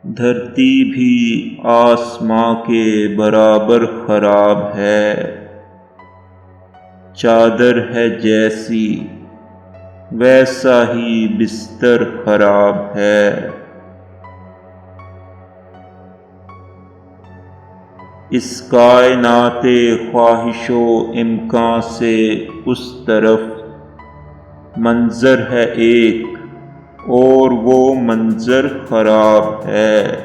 دھرتی بھی آسماں کے برابر خراب ہے، چادر ہے جیسی ویسا ہی بستر خراب ہے۔ اس کائنات خواہش و امکان سے اس طرف منظر ہے ایک اور وہ منظر خراب ہے۔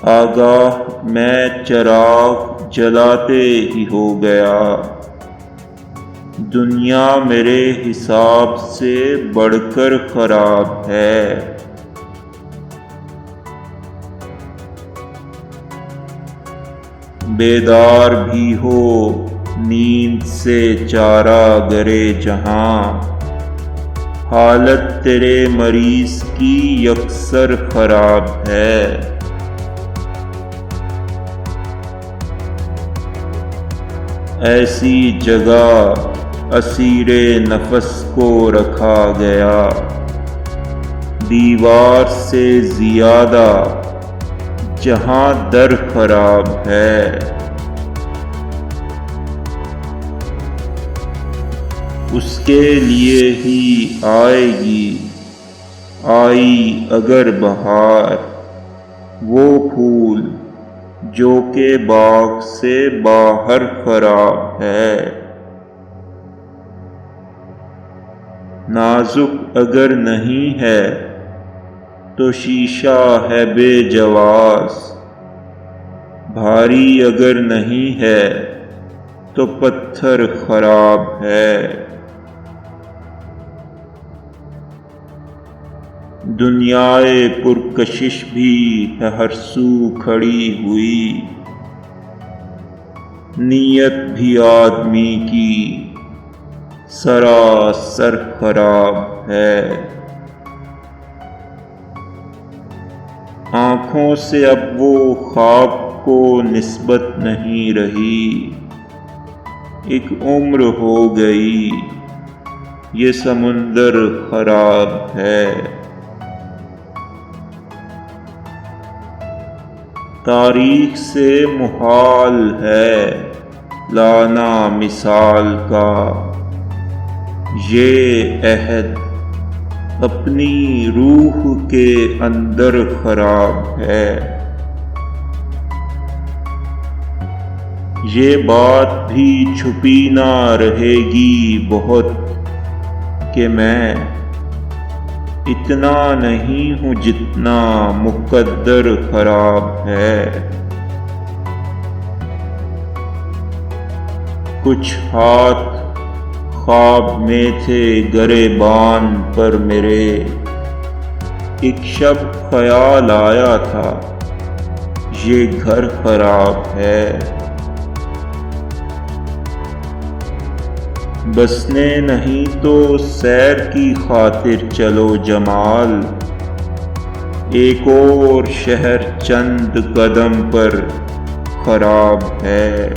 آگاہ میں چراغ جلاتے ہی ہو گیا، دنیا میرے حساب سے بڑھ کر خراب ہے۔ بیدار بھی ہو نیند سے چارہ گرے جہاں، حالت تیرے مریض کی یکسر خراب ہے۔ ایسی جگہ اسیر نفس کو رکھا گیا، دیوار سے زیادہ جہاں در خراب ہے۔ اس کے لیے ہی آئے گی آئی اگر بہار، وہ پھول جو کہ باغ سے باہر خراب ہے۔ نازک اگر نہیں ہے تو شیشہ ہے بے جواز، بھاری اگر نہیں ہے تو پتھر خراب ہے۔ دنیائے پرکشش بھی ہے ہر سو کھڑی ہوئی، نیت بھی آدمی کی سراسر خراب ہے۔ آنکھوں سے اب وہ خواب کو نسبت نہیں رہی، ایک عمر ہو گئی یہ سمندر خراب ہے۔ تاریخ سے محال ہے لانا مثال کا، یہ عہد اپنی روح کے اندر خراب ہے۔ یہ بات بھی چھپی نہ رہے گی بہت کہ میں اتنا نہیں ہوں جتنا مقدر خراب ہے۔ کچھ ہاتھ خواب میں تھے گریبان پر میرے، ایک شب خیال آیا تھا یہ گھر خراب ہے۔ بسنے نہیں تو سیر کی خاطر چلو جمال، ایک اور شہر چند قدم پر خراب ہے۔